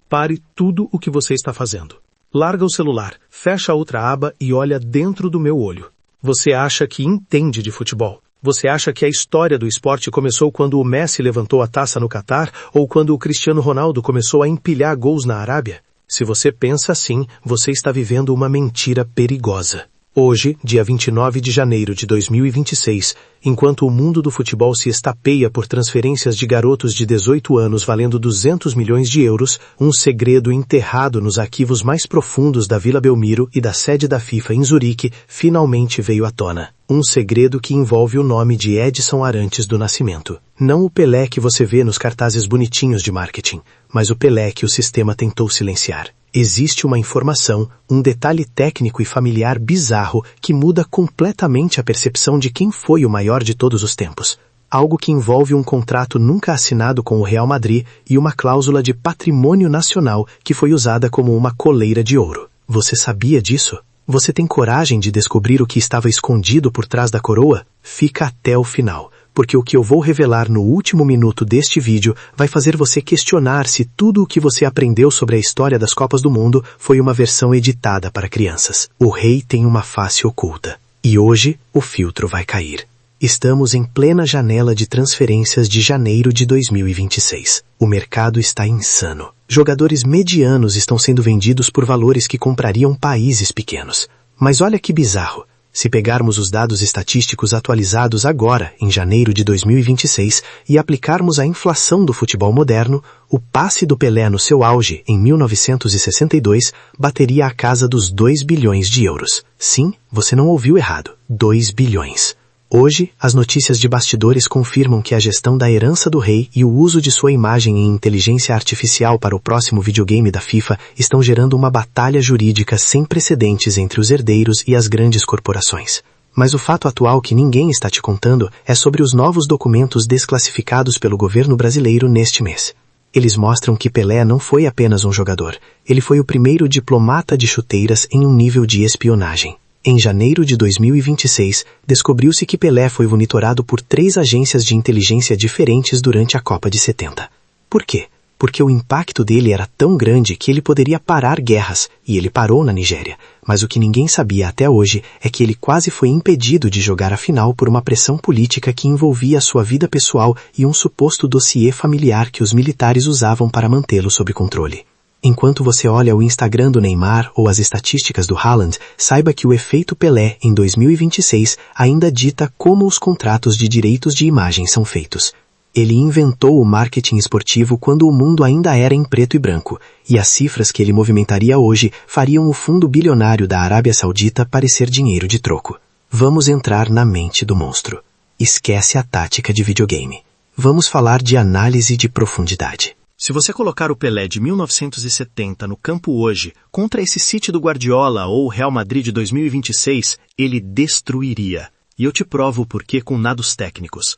Pare tudo o que você está fazendo. Larga o celular, fecha a outra aba e olha dentro do meu olho. Você acha que entende de futebol? Você acha que a história do esporte começou quando o Messi levantou a taça no Catar ou quando o Cristiano Ronaldo começou a empilhar gols na Arábia? Se você pensa assim, você está vivendo uma mentira perigosa. Hoje, dia 29 de janeiro de 2026, enquanto o mundo do futebol se estapeia por transferências de garotos de 18 anos valendo 200 milhões de euros, um segredo enterrado nos arquivos mais profundos da Vila Belmiro e da sede da FIFA em Zurique finalmente veio à tona. Um segredo que envolve o nome de Edson Arantes do Nascimento. Não o Pelé que você vê nos cartazes bonitinhos de marketing, mas o Pelé que o sistema tentou silenciar. Existe uma informação, um detalhe técnico e familiar bizarro que muda completamente a percepção de quem foi o maior de todos os tempos. Algo que envolve um contrato nunca assinado com o Real Madrid e uma cláusula de patrimônio nacional que foi usada como uma coleira de ouro. Você sabia disso? Você tem coragem de descobrir o que estava escondido por trás da coroa? Fica até o final, porque o que eu vou revelar no último minuto deste vídeo vai fazer você questionar se tudo o que você aprendeu sobre a história das Copas do Mundo foi uma versão editada para crianças. O rei tem uma face oculta. E hoje o filtro vai cair. Estamos em plena janela de transferências de janeiro de 2026. O mercado está insano. Jogadores medianos estão sendo vendidos por valores que comprariam países pequenos. Mas olha que bizarro. Se pegarmos os dados estatísticos atualizados agora, em janeiro de 2026, e aplicarmos a inflação do futebol moderno, o passe do Pelé no seu auge, em 1962, bateria a casa dos 2 bilhões de euros. Sim, você não ouviu errado. 2 bilhões. Hoje, as notícias de bastidores confirmam que a gestão da herança do rei e o uso de sua imagem em inteligência artificial para o próximo videogame da FIFA estão gerando uma batalha jurídica sem precedentes entre os herdeiros e as grandes corporações. Mas o fato atual que ninguém está te contando é sobre os novos documentos desclassificados pelo governo brasileiro neste mês. Eles mostram que Pelé não foi apenas um jogador, ele foi o primeiro diplomata de chuteiras em um nível de espionagem. Em janeiro de 2026, descobriu-se que Pelé foi monitorado por 3 agências de inteligência diferentes durante a Copa de 70. Por quê? Porque o impacto dele era tão grande que ele poderia parar guerras, e ele parou na Nigéria. Mas o que ninguém sabia até hoje é que ele quase foi impedido de jogar a final por uma pressão política que envolvia sua vida pessoal e um suposto dossiê familiar que os militares usavam para mantê-lo sob controle. Enquanto você olha o Instagram do Neymar ou as estatísticas do Haaland, saiba que o efeito Pelé em 2026 ainda dita como os contratos de direitos de imagem são feitos. Ele inventou o marketing esportivo quando o mundo ainda era em preto e branco, e as cifras que ele movimentaria hoje fariam o fundo bilionário da Arábia Saudita parecer dinheiro de troco. Vamos entrar na mente do monstro. Esquece a tática de videogame. Vamos falar de análise de profundidade. Se você colocar o Pelé de 1970 no campo hoje, contra esse City do Guardiola ou o Real Madrid de 2026, ele destruiria. E eu te provo o porquê com dados técnicos.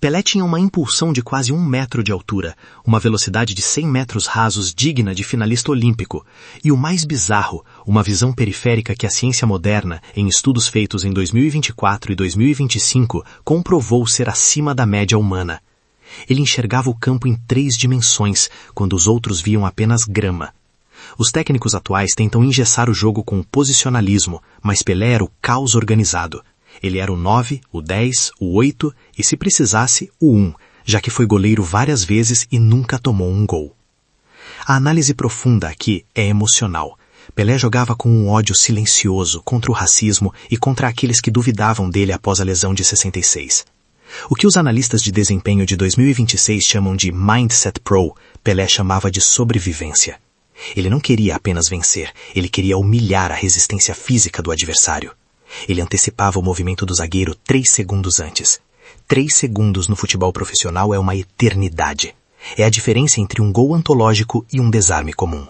Pelé tinha uma impulsão de quase 1 metro de altura, uma velocidade de 100 metros rasos digna de finalista olímpico, e o mais bizarro, uma visão periférica que a ciência moderna, em estudos feitos em 2024 e 2025, comprovou ser acima da média humana. Ele enxergava o campo em 3 dimensões, quando os outros viam apenas grama. Os técnicos atuais tentam engessar o jogo com o posicionalismo, mas Pelé era o caos organizado. Ele era o 9, o 10, o 8 e, se precisasse, o 1, já que foi goleiro várias vezes e nunca tomou um gol. A análise profunda aqui é emocional. Pelé jogava com um ódio silencioso contra o racismo e contra aqueles que duvidavam dele após a lesão de 66. O que os analistas de desempenho de 2026 chamam de Mindset Pro, Pelé chamava de sobrevivência. Ele não queria apenas vencer, ele queria humilhar a resistência física do adversário. Ele antecipava o movimento do zagueiro 3 segundos antes. 3 segundos no futebol profissional é uma eternidade. É a diferença entre um gol antológico e um desarme comum.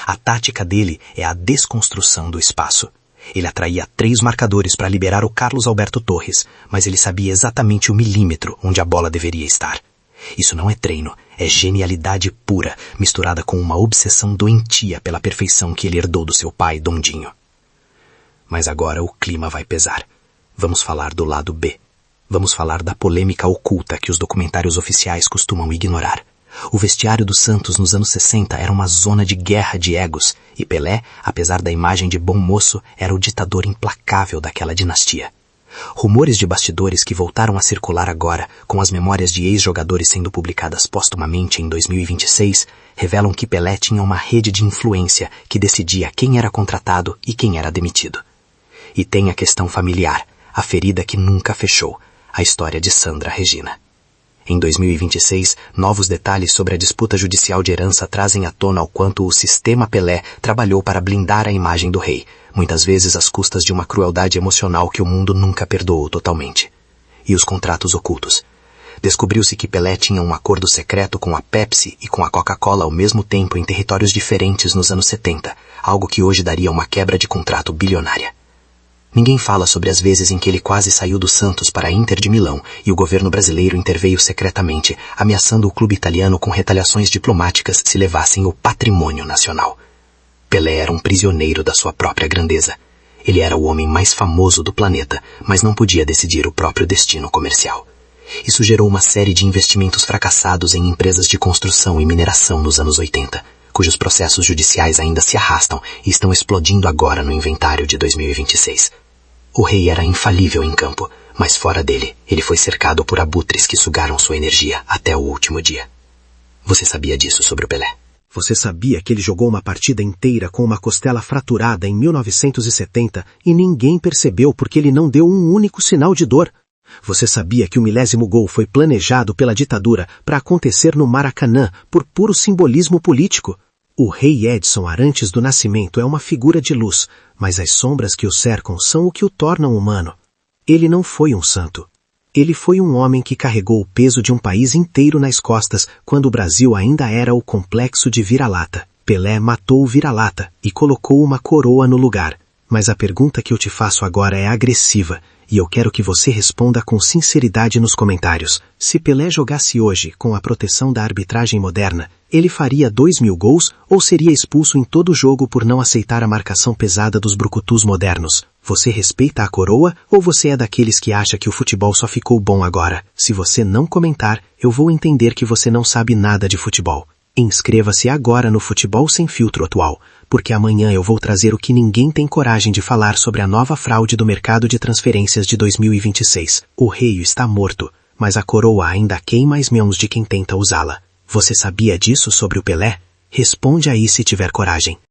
A tática dele é a desconstrução do espaço. Ele atraía 3 marcadores para liberar o Carlos Alberto Torres, mas ele sabia exatamente o milímetro onde a bola deveria estar. Isso não é treino, é genialidade pura, misturada com uma obsessão doentia pela perfeição que ele herdou do seu pai, Dondinho. Mas agora o clima vai pesar. Vamos falar do lado B. Vamos falar da polêmica oculta que os documentários oficiais costumam ignorar. O vestiário do Santos nos anos 60 era uma zona de guerra de egos, e Pelé, apesar da imagem de bom moço, era o ditador implacável daquela dinastia. Rumores de bastidores que voltaram a circular agora, com as memórias de ex-jogadores sendo publicadas postumamente em 2026, revelam que Pelé tinha uma rede de influência que decidia quem era contratado e quem era demitido. E tem a questão familiar, a ferida que nunca fechou, a história de Sandra Regina. Em 2026, novos detalhes sobre a disputa judicial de herança trazem à tona o quanto o sistema Pelé trabalhou para blindar a imagem do rei, muitas vezes às custas de uma crueldade emocional que o mundo nunca perdoou totalmente. E os contratos ocultos. Descobriu-se que Pelé tinha um acordo secreto com a Pepsi e com a Coca-Cola ao mesmo tempo em territórios diferentes nos anos 70, algo que hoje daria uma quebra de contrato bilionária. Ninguém fala sobre as vezes em que ele quase saiu do Santos para a Inter de Milão e o governo brasileiro interveio secretamente, ameaçando o clube italiano com retaliações diplomáticas se levassem o patrimônio nacional. Pelé era um prisioneiro da sua própria grandeza. Ele era o homem mais famoso do planeta, mas não podia decidir o próprio destino comercial. Isso gerou uma série de investimentos fracassados em empresas de construção e mineração nos anos 80, cujos processos judiciais ainda se arrastam e estão explodindo agora no inventário de 2026. O rei era infalível em campo, mas fora dele, ele foi cercado por abutres que sugaram sua energia até o último dia. Você sabia disso sobre o Pelé? Você sabia que ele jogou uma partida inteira com uma costela fraturada em 1970 e ninguém percebeu porque ele não deu um único sinal de dor? Você sabia que o 10º gol foi planejado pela ditadura para acontecer no Maracanã por puro simbolismo político? O rei Edson Arantes do Nascimento é uma figura de luz, mas as sombras que o cercam são o que o tornam humano. Ele não foi um santo. Ele foi um homem que carregou o peso de um país inteiro nas costas quando o Brasil ainda era o complexo de vira-lata. Pelé matou o vira-lata e colocou uma coroa no lugar. Mas a pergunta que eu te faço agora é agressiva, e eu quero que você responda com sinceridade nos comentários. Se Pelé jogasse hoje com a proteção da arbitragem moderna, ele faria 2.000 gols ou seria expulso em todo jogo por não aceitar a marcação pesada dos brucutus modernos? Você respeita a coroa ou você é daqueles que acha que o futebol só ficou bom agora? Se você não comentar, eu vou entender que você não sabe nada de futebol. Inscreva-se agora no Futebol Sem Filtro atual, porque amanhã eu vou trazer o que ninguém tem coragem de falar sobre a nova fraude do mercado de transferências de 2026. O rei está morto, mas a coroa ainda queima as mãos de quem tenta usá-la. Você sabia disso sobre o Pelé? Responde aí se tiver coragem.